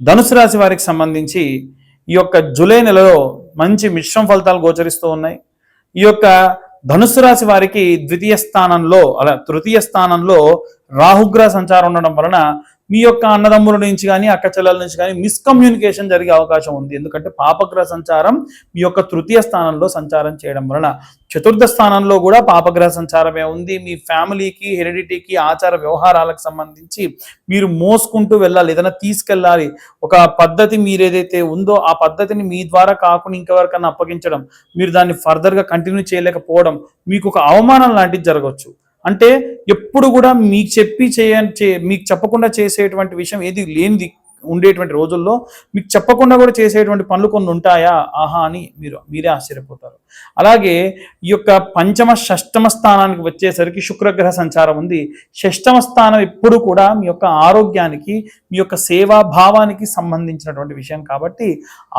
ధనుసు రాశి వారికి సంబంధించి ఈ యొక్క జూలై నెలలో మంచి మిశ్రమ ఫలితాలు గోచరిస్తూ ఉన్నాయి. ఈ యొక్క ధనుసు రాశి వారికి తృతీయ స్థానంలో రాహుగ్రహ సంచారం ఉండడం వలన మీ యొక్క అన్నదమ్ముల నుంచి కానీ అక్క చెల్లెల నుంచి కానీ మిస్కమ్యూనికేషన్ జరిగే అవకాశం ఉంది. ఎందుకంటే పాపగ్రహ సంచారం మీ యొక్క తృతీయ స్థానంలో సంచారం చేయడం వలన, చతుర్థ స్థానంలో కూడా పాపగ్రహ సంచారమే ఉంది. మీ ఫ్యామిలీకి, హెరిడిటీకి, ఆచార వ్యవహారాలకు సంబంధించి మీరు మోసుకుంటూ వెళ్ళాలి, ఏదైనా తీసుకెళ్ళాలి. ఒక పద్ధతి మీరు ఏదైతే ఉందో ఆ పద్ధతిని మీ ద్వారా కాకుండా ఇంకెవరికన్నా అప్పగించడం, మీరు దాన్ని ఫర్దర్గా కంటిన్యూ చేయలేకపోవడం, మీకు ఒక అవమానం లాంటిది జరగవచ్చు. అంటే ఎప్పుడు కూడా మీకు చెప్పకుండా చేసేటువంటి విషయం ఏది లేనిది ఉండేటువంటి రోజుల్లో మీకు చెప్పకుండా కూడా చేసేటువంటి పనులు కొన్ని ఉంటాయా ఆహా అని మీరే ఆశ్చర్యపోతారు. అలాగే ఈ యొక్క పంచమ షష్టమ స్థానానికి వచ్చేసరికి శుక్రగ్రహ సంచారం ఉంది. షష్టమ స్థానం ఎప్పుడు కూడా మీ యొక్క ఆరోగ్యానికి, మీ యొక్క సేవా భావానికి సంబంధించినటువంటి విషయం కాబట్టి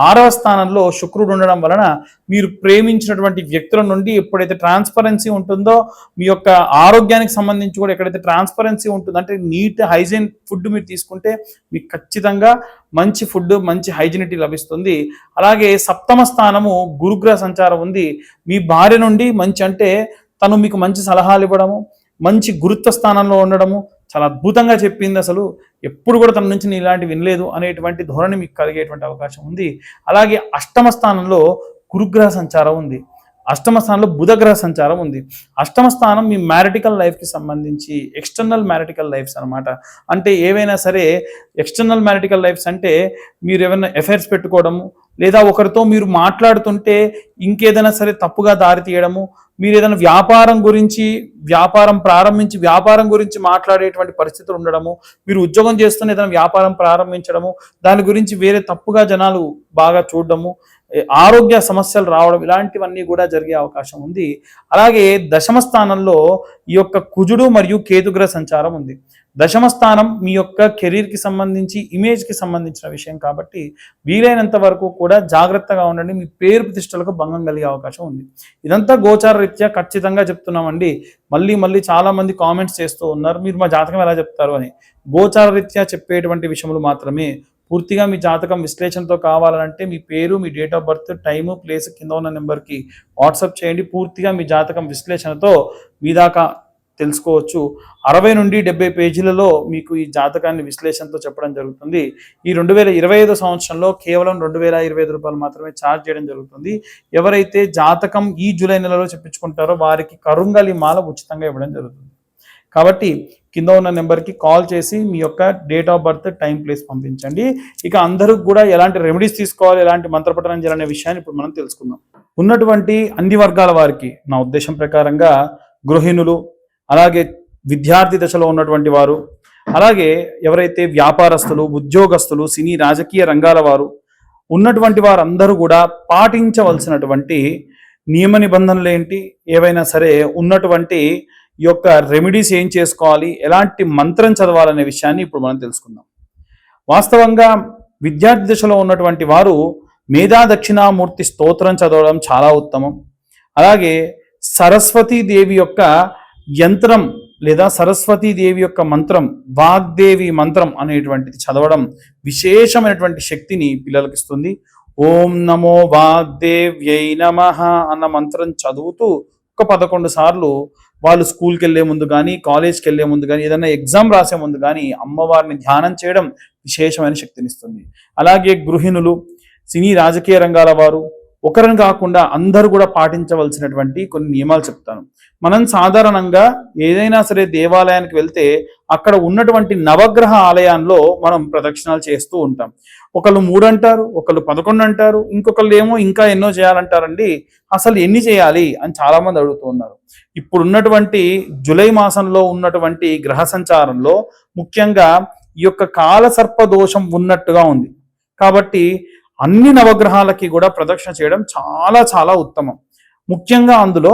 6వ స్థానంలో శుక్రుడు ఉండడం వలన మీరు ప్రేమించినటువంటి వ్యక్తుల నుండి ఎప్పుడైతే ట్రాన్స్పరెన్సీ ఉంటుందో, మీ యొక్క ఆరోగ్యానికి సంబంధించి కూడా ఎక్కడైతే ట్రాన్స్పరెన్సీ ఉంటుందో, అంటే నీట్ హైజీన్ ఫుడ్ మీరు తీసుకుంటే మీకు ఖచ్చితంగా మంచి ఫుడ్, మంచి హైజినిటీ లభిస్తుంది. అలాగే 7వ స్థానము గురుగ్రహ సంచారం ఉంది. మీ భార్య నుండి అంటే తను మీకు మంచి సలహాలు ఇవ్వడము, మంచి గురుత్వ స్థానంలో ఉండడము, చాలా అద్భుతంగా చెప్పింది, అసలు ఎప్పుడు కూడా తన నుంచి నేను ఇలాంటి వినలేదు అనేటువంటి ధోరణి మీకు కలిగేటువంటి అవకాశం ఉంది. అలాగే 8వ స్థానంలో గురుగ్రహ సంచారం ఉంది. 8వ స్థానంలో బుధగ్రహ సంచారం ఉంది. 8వ స్థానం మీ మ్యారిటికల్ లైఫ్కి సంబంధించి ఎక్స్టర్నల్ మ్యారిటికల్ లైఫ్స్ అనమాట. అంటే ఏవైనా సరే ఎక్స్టర్నల్ మ్యారిటికల్ లైఫ్స్ అంటే మీరు ఏమైనా ఎఫైర్స్ పెట్టుకోవడము, లేదా ఒకరితో మీరు మాట్లాడుతుంటే ఇంకేదైనా సరే తప్పుగా దారి తీయడము, మీరు ఏదైనా వ్యాపారం ప్రారంభించి వ్యాపారం గురించి మాట్లాడేటువంటి పరిస్థితులు ఉండడము, మీరు ఉద్యోగం చేస్తున్న ఏదైనా వ్యాపారం ప్రారంభించడము, దాని గురించి వేరే తప్పుగా జనాలు బాగా చూడడము, ఆరోగ్య సమస్యలు రావడం, ఇలాంటివన్నీ కూడా జరిగే అవకాశం ఉంది. అలాగే 10వ స్థానంలో ఈ యొక్క కుజుడు మరియు కేతుగ్రహ సంచారం ఉంది. 10వ స్థానం మీ యొక్క కెరీర్కి సంబంధించి, ఇమేజ్కి సంబంధించిన విషయం కాబట్టి వీలైనంత వరకు కూడా జాగ్రత్తగా ఉండండి. మీ పేరు ప్రతిష్టలకు భంగం కలిగే అవకాశం ఉంది. ఇదంతా గోచార రీత్యా ఖచ్చితంగా చెప్తున్నామండి. మళ్ళీ చాలా మంది కామెంట్స్ చేస్తూ ఉన్నారు, మీరు మా జాతకం ఎలా చెప్తారు అని. గోచార రీత్యా చెప్పేటువంటి విషయములు మాత్రమే. పూర్తిగా మీ జాతకం విశ్లేషణతో కావాలంటే మీ పేరు, మీ date of birth, time, place కింద ఉన్న నెంబర్కి వాట్సాప్ చేయండి. పూర్తిగా మీ జాతకం విశ్లేషణతో మీ దాకా తెలుసుకోవచ్చు. 60 నుండి 70 పేజీలలో మీకు ఈ జాతకాన్ని విశ్లేషణతో చెప్పడం జరుగుతుంది. ఈ 2025 సంవత్సరంలో కేవలం 2025 రూపాయలు మాత్రమే ఛార్జ్ చేయడం జరుగుతుంది. ఎవరైతే జాతకం ఈ జూలై నెలలో చెప్పించుకుంటారో వారికి కరుంగలి మాల ఉచితంగా ఇవ్వడం జరుగుతుంది. కాబట్టి కింద ఉన్న నెంబర్కి కాల్ చేసి మీ యొక్క date of birth, time, place పంపించండి. ఇక అందరూ కూడా ఎలాంటి రెమెడీస్ తీసుకోవాలి, ఎలాంటి మంత్రపఠనం చేయాలనే విషయాన్ని ఇప్పుడు మనం తెలుసుకుందాం. ఉన్నటువంటి అన్ని వర్గాల వారికి నా ఉద్దేశం ప్రకారంగా గృహిణులు, అలాగే విద్యార్థి దశలో ఉన్నటువంటి వారు, అలాగే ఎవరైతే వ్యాపారస్తులు, ఉద్యోగస్తులు, సినీ రాజకీయ రంగాల వారు ఉన్నటువంటి వారందరూ కూడా పాటించవలసినటువంటి నియమ నిబంధనలు ఏంటి, ఏవైనా సరే ఉన్నటువంటి ఈ యొక్క రెమెడీస్ ఏం చేసుకోవాలి, ఎలాంటి మంత్రం చదవాలనే విషయాన్ని ఇప్పుడు మనం తెలుసుకుందాం. వాస్తవంగా విద్యార్థి దశలో ఉన్నటువంటి వారు మేధా దక్షిణామూర్తి స్తోత్రం చదవడం చాలా ఉత్తమం. అలాగే సరస్వతీదేవి యొక్క యంత్రం లేదా సరస్వతీదేవి యొక్క మంత్రం, వాగ్దేవి మంత్రం అనేటువంటిది చదవడం విశేషమైనటువంటి శక్తిని పిల్లలకు ఇస్తుంది. ఓం నమో వాగ్దేవ్యై నమః అన్న మంత్రం చదువుతూ ఒక 11 సార్లు వాళ్ళు స్కూల్కి వెళ్ళే ముందు కానీ, కాలేజ్కి వెళ్ళే ముందు కానీ, ఏదైనా ఎగ్జామ్ రాసే ముందు కానీ అమ్మవారిని ధ్యానం చేయడం విశేషమైన శక్తినిస్తుంది. అలాగే గృహిణులు, సినీ రాజకీయ రంగాల వారు ఒకరిని కాకుండా అందరూ కూడా పాటించవలసినటువంటి కొన్ని నియమాలు చెప్తాను. మనం సాధారణంగా ఏదైనా సరే దేవాలయానికి వెళ్తే అక్కడ ఉన్నటువంటి నవగ్రహ ఆలయాల్లో మనం ప్రదక్షిణాలు చేస్తూ ఉంటాం. ఒకళ్ళు 3 అంటారు, ఒకళ్ళు 11 అంటారు, ఇంకొకళ్ళు ఏమో ఇంకా ఎన్నో చేయాలంటారండి. అసలు ఎన్ని చేయాలి అని చాలా మంది అడుగుతూ ఉన్నారు. ఇప్పుడు ఉన్నటువంటి జూలై మాసంలో ఉన్నటువంటి గ్రహ సంచారంలో ముఖ్యంగా ఈ యొక్క కాలసర్ప దోషం ఉన్నట్టుగా ఉంది. కాబట్టి అన్ని నవగ్రహాలకి కూడా ప్రదక్షిణ చేయడం చాలా చాలా ఉత్తమం. ముఖ్యంగా అందులో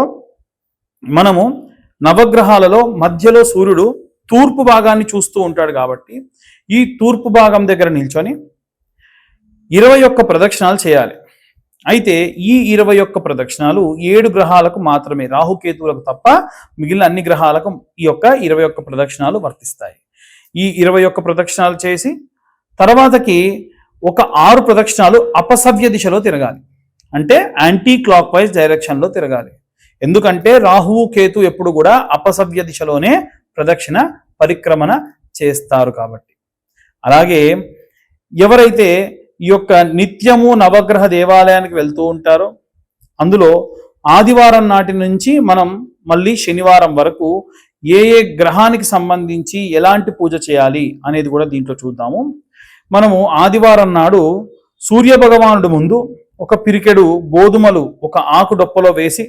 మనము నవగ్రహాలలో మధ్యలో సూర్యుడు తూర్పు భాగాన్ని చూస్తూ ఉంటాడు కాబట్టి ఈ తూర్పు భాగం దగ్గర నిల్చొని 21 ప్రదక్షిణాలు చేయాలి. అయితే ఈ 21 ప్రదక్షిణాలు 7 గ్రహాలకు మాత్రమే, రాహుకేతువులకు తప్ప మిగిలిన అన్ని గ్రహాలకు ఈ యొక్క 21 ప్రదక్షిణాలు వర్తిస్తాయి. ఈ 21 ప్రదక్షిణాలు చేసి తర్వాతకి ఒక 6 ప్రదక్షిణాలు అపసవ్య దిశలో తిరగాలి. అంటే యాంటీ క్లాక్ వైజ్ డైరెక్షన్లో తిరగాలి. ఎందుకంటే రాహువు కేతు ఎప్పుడు కూడా అపసవ్య దిశలోనే ప్రదక్షిణ పరిక్రమణ చేస్తారు కాబట్టి. అలాగే ఎవరైతే ఈ యొక్క నిత్యము నవగ్రహ దేవాలయానికి వెళ్తూ ఉంటారో అందులో ఆదివారం నాటి నుంచి మనం మళ్ళీ శనివారం వరకు ఏ ఏ గ్రహానికి సంబంధించి ఎలాంటి పూజ చేయాలి అనేది కూడా దీంట్లో చూద్దాము. మనము ఆదివారం నాడు సూర్య భగవానుడి ముందు ఒక పిరికెడు గోధుమలు ఒక ఆకు డొప్పలో వేసి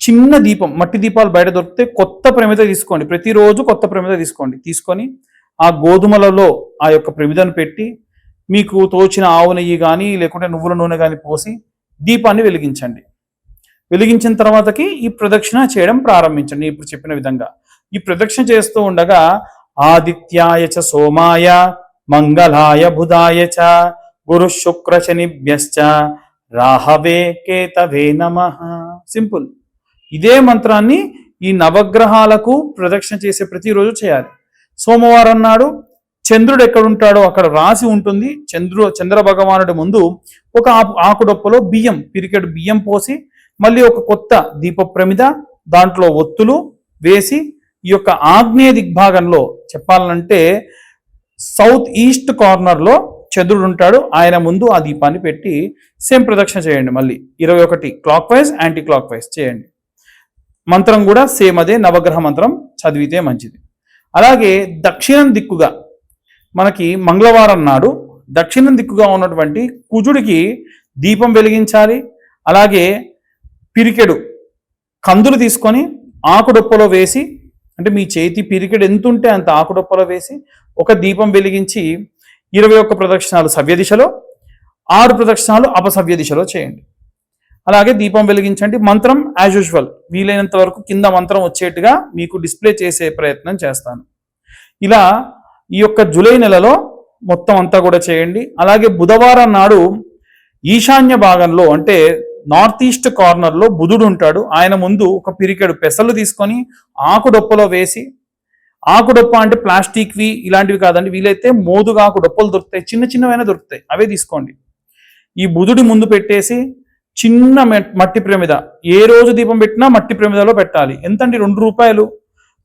చిన్న దీపం, మట్టి దీపాలు బయట దొరికితే కొత్త ప్రమిద తీసుకోండి, ప్రతిరోజు కొత్త ప్రమిద తీసుకొని ఆ గోధుమలలో ఆ యొక్క ప్రమిదను పెట్టి మీకు తోచిన ఆవు నెయ్యి కానీ లేకుంటే నువ్వుల నూనె కానీ పోసి దీపాన్ని వెలిగించండి. వెలిగించిన తర్వాతకి ఈ ప్రదక్షిణ చేయడం ప్రారంభించండి. ఇప్పుడు చెప్పిన విధంగా ఈ ప్రదక్షిణ చేస్తూ ఉండగా ఆదిత్యాయ చ సోమాయ మంగళాయ బుధాయ చ గురు శుక్ర శనిభ్యశ్చ రాహవే కేతవే నమః. సింపుల్. ఇదే మంత్రాన్ని ఈ నవగ్రహాలకు ప్రదక్షిణ చేసే ప్రతిరోజు చేయాలి. సోమవారం నాడు చంద్రుడు ఎక్కడుంటాడో అక్కడ రాసి ఉంటుంది. చంద్ర భగవానుడి ముందు ఒక ఆకుడొప్పలో పిరికెడు బియ్యం పోసి మళ్ళీ ఒక కొత్త దీప ప్రమిద దాంట్లో ఒత్తులు వేసి ఈ యొక్క ఆగ్నేయ దిగ్భాగంలో చెప్పాలంటే సౌత్ ఈస్ట్ కార్నర్లో చంద్రుడు ఉంటాడు. ఆయన ముందు ఆ దీపాన్ని పెట్టి సేమ్ ప్రదక్షిణ చేయండి. మళ్ళీ 21 clock wise anti clock wise చేయండి. మంత్రం కూడా సేమ్ అదే నవగ్రహ మంత్రం చదివితే మంచిది. అలాగే దక్షిణం దిక్కుగా మనకి మంగళవారం నాడు దక్షిణం దిక్కుగా ఉన్నటువంటి కుజుడికి దీపం వెలిగించాలి. అలాగే పిరికెడు కందులు తీసుకొని ఆకుడొప్పలో వేసి, అంటే మీ చేతి పిరికెడు ఎంత ఉంటే అంత ఆకుడొప్పలో వేసి ఒక దీపం వెలిగించి 21 ప్రదక్షిణాలు సవ్య దిశలో, 6 ప్రదక్షిణాలు అపసవ్య దిశలో చేయండి. అలాగే దీపం వెలిగించండి. మంత్రం యాజ్ యూజువల్ వీలైనంత వరకు కింద మంత్రం వచ్చేట్టుగా మీకు డిస్ప్లే చేసే ప్రయత్నం చేస్తాను. ఇలా ఈ యొక్క జూలై నెలలో మొత్తం అంతా కూడా చేయండి. అలాగే బుధవారం నాడు ఈశాన్య భాగంలో అంటే నార్త్ ఈస్ట్ కార్నర్లో బుధుడు ఉంటాడు. ఆయన ముందు ఒక పిరికెడు పెసలు తీసుకొని ఆకుడొప్పలో వేసి, ఆకుడొప్ప అంటే ప్లాస్టిక్వి ఇలాంటివి కాదండి, వీలైతే మోదుగా ఆకుడొప్పలు దొరుకుతాయి, చిన్న చిన్నవైనా దొరుకుతాయి, అవే తీసుకోండి. ఈ బుధుడి ముందు పెట్టేసి చిన్న మట్టి ప్రమిద, ఏ రోజు దీపం పెట్టినా మట్టి ప్రమిదలో పెట్టాలి. ఎంతండి? ₹2.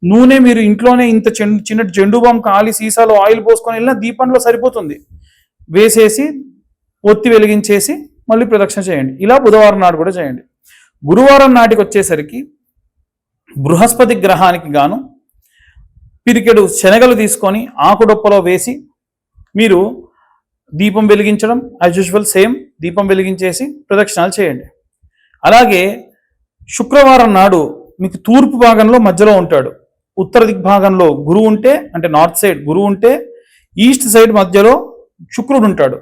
నూనె మీరు ఇంట్లోనే ఇంత చిన్న జెండు బాం కాలి సీసాలో ఆయిల్ పోసుకొని వెళ్ళినా దీపంలో సరిపోతుంది. వేసేసి ఒత్తి వెలిగించేసి మళ్ళీ ప్రదక్షిణ చేయండి. ఇలా బుధవారం నాడు కూడా చేయండి. గురువారం నాటికి వచ్చేసరికి బృహస్పతి గ్రహానికి గాను పిరికెడు శనగలు తీసుకొని ఆకుడొప్పలో వేసి మీరు దీపం వెలిగించడం యాజ్ యూజువల్ సేమ్ దీపం వెలిగించేసి ప్రదక్షిణాలు చేయండి. అలాగే శుక్రవారం నాడు మీకు తూర్పు భాగంలో మధ్యలో ఉంటాడు, ఉత్తర దిగ్భాగంలో గురువు ఉంటే అంటే నార్త్ సైడ్ గురువు ఉంటే ఈస్ట్ సైడ్ మధ్యలో శుక్రుడు ఉంటాడు.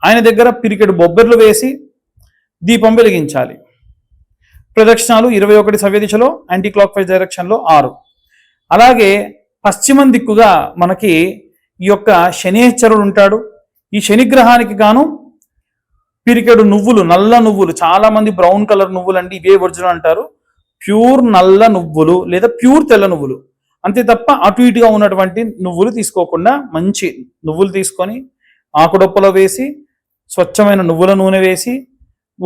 ఆయన దగ్గర పిరికెడు బొబ్బెర్లు వేసి దీపం వెలిగించాలి. ప్రదక్షిణాలు 21 సవ్య దిశలో, యాంటీ క్లాక్ వైజ్ డైరెక్షన్లో 6. అలాగే పశ్చిమం దిక్కుగా మనకి ఈ యొక్క శనేశ్వరుడు ఉంటాడు. ఈ శనిగ్రహానికి గాను పిరికెడు నువ్వులు, నల్ల నువ్వులు, చాలా మంది బ్రౌన్ కలర్ నువ్వులు అండి, ఇవే ఒరిజినల్ అంటారు. ప్యూర్ నల్ల నువ్వులు లేదా ప్యూర్ తెల్ల నువ్వులు, అంతే తప్ప అటు ఇటుగా ఉన్నటువంటి నువ్వులు తీసుకోకుండా మంచి నువ్వులు తీసుకొని ఆకుడొప్పలో వేసి స్వచ్ఛమైన నువ్వుల నూనె వేసి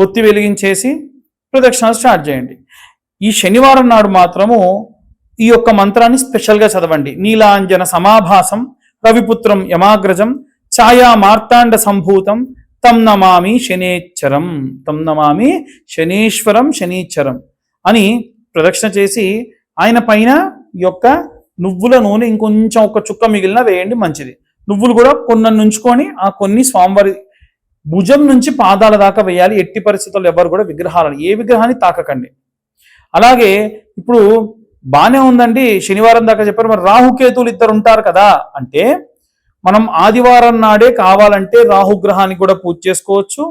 ఒత్తి వెలిగించేసి ప్రదక్షిణాలు స్టార్ట్ చేయండి. ఈ శనివారం నాడు మాత్రము ఈ యొక్క మంత్రాన్ని స్పెషల్గా చదవండి. నీలాంజన సమాభాసం రవిపుత్రం యమాగ్రజం ఛాయా మార్తాండ సంభూతం తం నమామి శనేశ్వరం, తం నమామి శనేశ్వరం శనీశ్వరం అని ప్రదక్షిణ చేసి ఆయన పైన ఈ యొక్క నువ్వుల నూనె ఇంకొంచెం ఒక చుక్క మిగిలిన వేయండి, మంచిది. నువ్వులు కూడా కొన్ని ఉంచుకొని ఆ కొన్ని స్వామివారి భుజం నుంచి పాదాల దాకా వేయాలి. ఎట్టి పరిస్థితుల్లో ఎవరు కూడా ఏ విగ్రహాన్ని తాకకండి. అలాగే ఇప్పుడు బాగానే ఉందండి, శనివారం దాకా చెప్పారు, మరి రాహుకేతులు ఇద్దరు ఉంటారు కదా అంటే మనం ఆదివారం నాడే కావాలంటే రాహుగ్రహానికి కూడా పూజ చేసుకోవచ్చు,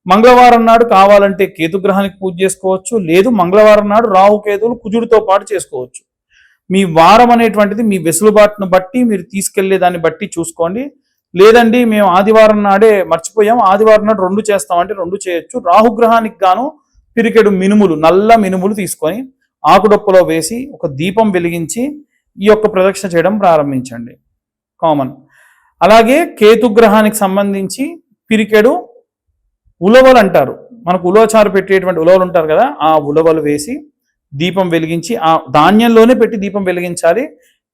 మంగళవారం నాడు కావాలంటే కేతుగ్రహానికి పూజ చేసుకోవచ్చు, లేదు మంగళవారం నాడు రాహుకేతువులు కుజుడితో పాటు చేసుకోవచ్చు. మీ వారం అనేటువంటిది మీ వెసులుబాటును బట్టి మీరు తీసుకెళ్లే దాన్ని బట్టి చూసుకోండి. లేదండి మేము ఆదివారం నాడే మర్చిపోయాం, ఆదివారం నాడు 2 చేస్తామంటే 2 చేయొచ్చు. రాహుగ్రహానికి గాను పిరికెడు మినుములు, నల్ల మినుములు తీసుకొని ఆకుడొప్పలో వేసి ఒక దీపం వెలిగించి ఈ యొక్క ప్రదక్షిణ చేయడం ప్రారంభించండి. కామన్. అలాగే కేతుగ్రహానికి సంబంధించి పిరికెడు ఉలవలు అంటారు, మనకు ఉలవచారు పెట్టేటువంటి ఉలవలు ఉంటారు కదా, ఆ ఉలవలు వేసి దీపం వెలిగించి ఆ ధాన్యంలోనే పెట్టి దీపం వెలిగించాలి.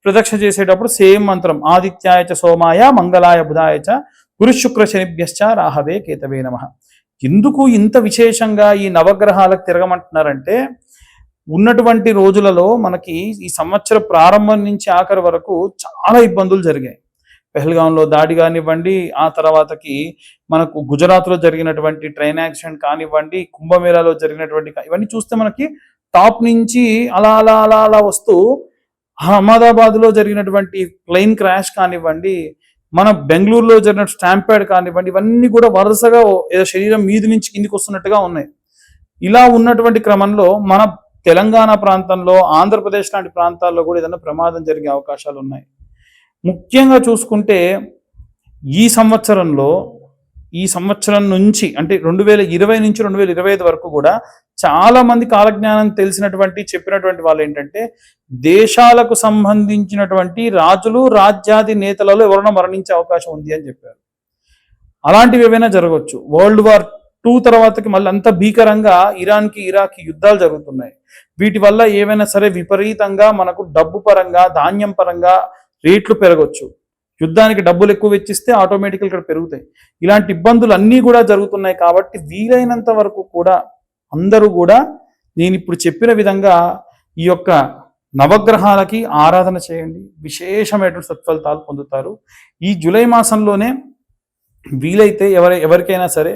ప్రదక్షిణ చేసేటప్పుడు సేమ్ మంత్రం, ఆదిత్యాయచ సోమాయ మంగళాయ బుధాయచ గురు శుక్ర శనిభ్యశ్చ రాహవే కేతవే నమః. ఎందుకు ఇంత విశేషంగా ఈ నవగ్రహాలకు తిరగమంటున్నారంటే, ఉన్నటువంటి రోజులలో మనకి ఈ సంవత్సర ప్రారంభం నుంచి ఆఖరి వరకు చాలా ఇబ్బందులు జరిగాయి. పెహల్గాంలో దాడి కానివ్వండి, ఆ తర్వాతకి మనకు గుజరాత్లో జరిగినటువంటి ట్రైన్ యాక్సిడెంట్ కానివ్వండి, కుంభమేళాలో జరిగినటువంటి ఇవన్నీ చూస్తే మనకి టాప్ నుంచి అలా అలా అలా అలా వస్తూ అహ్మదాబాద్లో జరిగినటువంటి ప్లెయిన్ క్రాష్ కానివ్వండి, మన బెంగళూరులో జరిగిన స్టాంప్యాడ్ కానివ్వండి, ఇవన్నీ కూడా వరుసగా ఏదో శరీరం మీది నుంచి కిందికి వస్తున్నట్టుగా ఉన్నాయి. ఇలా ఉన్నటువంటి క్రమంలో మన తెలంగాణ ప్రాంతంలో, ఆంధ్రప్రదేశ్ లాంటి ప్రాంతాల్లో కూడా ఏదైనా ప్రమాదం జరిగే అవకాశాలు ఉన్నాయి. ముఖ్యంగా చూసుకుంటే ఈ సంవత్సరం నుంచి అంటే 2020 నుంచి 2025 వరకు కూడా చాలా మంది కాలజ్ఞానం తెలిసినటువంటి చెప్పినటువంటి వాళ్ళు ఏంటంటే, దేశాలకు సంబంధించినటువంటి రాజులు రాజ్యాది నేతలలో ఎవరైనా మరణించే అవకాశం ఉంది అని చెప్పారు. అలాంటివి ఏవైనా జరగవచ్చు. World War II తర్వాతకి మళ్ళీ అంత భీకరంగా ఇరాన్కి ఇరాక్కి యుద్ధాలు జరుగుతున్నాయి. వీటి వల్ల ఏవైనా సరే విపరీతంగా మనకు డబ్బు పరంగా, ధాన్యం పరంగా రేట్లు పెరగవచ్చు. యుద్ధానికి డబ్బులు ఎక్కువ వెచ్చిస్తే ఆటోమేటిక్గా ఇక్కడ పెరుగుతాయి. ఇలాంటి ఇబ్బందులు అన్నీ కూడా జరుగుతున్నాయి. కాబట్టి వీలైనంత వరకు కూడా అందరూ కూడా నేను ఇప్పుడు చెప్పిన విధంగా ఈ యొక్క నవగ్రహాలకి ఆరాధన చేయండి, విశేషమైనటువంటి సత్ఫలితాలు పొందుతారు. ఈ జూలై మాసంలోనే వీలైతే ఎవరికైనా సరే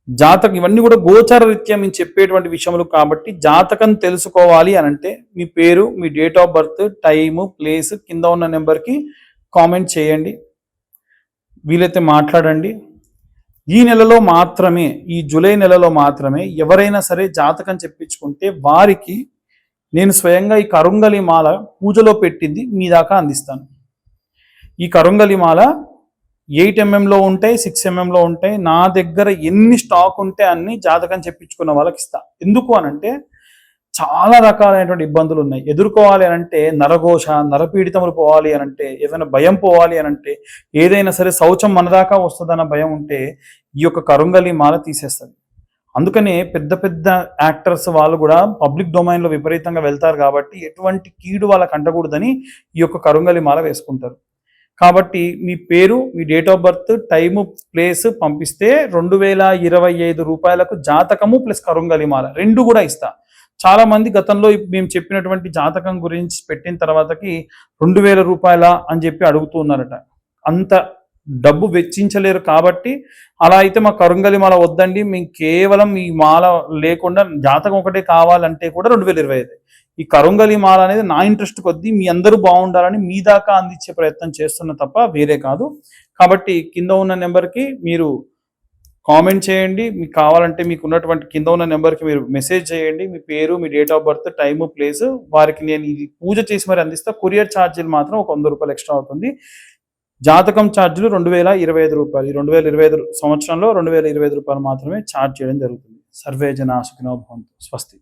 జాతకం, ఇవన్నీ కూడా గోచార రీత్యా మేము చెప్పేటువంటి విషయములు కాబట్టి జాతకం తెలుసుకోవాలి అని అంటే మీ పేరు, మీ date of birth, time, place కింద ఉన్న నెంబర్కి కామెంట్ చేయండి, వీలైతే మాట్లాడండి. ఈ నెలలో మాత్రమే, ఈ జూలై నెలలో మాత్రమే ఎవరైనా సరే జాతకం చెప్పించుకుంటే వారికి నేను స్వయంగా ఈ కరుంగలి మాల పూజలో పెట్టింది మీ దాకా అందిస్తాను. ఈ కరుంగలి మాల 8 mm ఉంటాయి, 6 mm ఉంటాయి. నా దగ్గర ఎన్ని స్టాక్ ఉంటే అన్ని జాతకం చెప్పించుకున్న వాళ్ళకి ఇస్తా. ఎందుకు అనంటే చాలా రకాలైనటువంటి ఇబ్బందులు ఉన్నాయి. ఎదుర్కోవాలి అనంటే నరఘోష, నరపీడితములు పోవాలి అనంటే, ఏదైనా భయం పోవాలి అనంటే, ఏదైనా సరే శౌచం మన దాకా వస్తుందన్న భయం ఉంటే ఈ యొక్క కరుంగలి మాల తీసేస్తుంది. అందుకనే పెద్ద పెద్ద యాక్టర్స్ వాళ్ళు కూడా పబ్లిక్ డొమైన్లో విపరీతంగా వెళ్తారు కాబట్టి ఎటువంటి కీడు వాళ్ళకి అంటకూడదని ఈ యొక్క కరుంగలి మాల వేసుకుంటారు. కాబట్టి మీ పేరు, మీ date of birth, time, place పంపిస్తే 2025 రూపాయలకు జాతకము ప్లస్ కరుంగలి మాల 2 కూడా ఇస్తా. చాలా మంది గతంలో మేము చెప్పినటువంటి జాతకం గురించి పెట్టిన తర్వాతకి 2000 రూపాయల అని చెప్పి అడుగుతూ ఉన్నారట. అంత డబ్బు వెచ్చించలేరు కాబట్టి అలా అయితే మా కరుంగలి మాల వద్దండి, మేము కేవలం ఈ మాల లేకుండా జాతకం ఒకటే కావాలంటే కూడా 2025. ఈ కరుంగలి మాల అనేది నా ఇంట్రెస్ట్ కొద్దీ మీ అందరూ బాగుండాలని మీ దాకా అందించే ప్రయత్నం చేస్తున్నా తప్ప వేరే కాదు. కాబట్టి కింద ఉన్న నెంబర్కి మీరు కామెంట్ చేయండి, మీకు కావాలంటే మీకు ఉన్నటువంటి కింద ఉన్న నెంబర్కి మీరు మెసేజ్ చేయండి, మీ పేరు, మీ date of birth, time, place. వారికి నేను ఇది పూజ చేసి మరి అందిస్తా. కొరియర్ ఛార్జీలు మాత్రం ఒక 100 రూపాయలు ఎక్స్ట్రా అవుతుంది. జాతకం ఛార్జీలు 2025 రూపాయలు. ఈ 2025 సంవత్సరంలో 2025 రూపాయలు మాత్రమే ఛార్జ్ చేయడం జరుగుతుంది. సర్వే జనా సుఖినో భవంతు. స్వస్తి.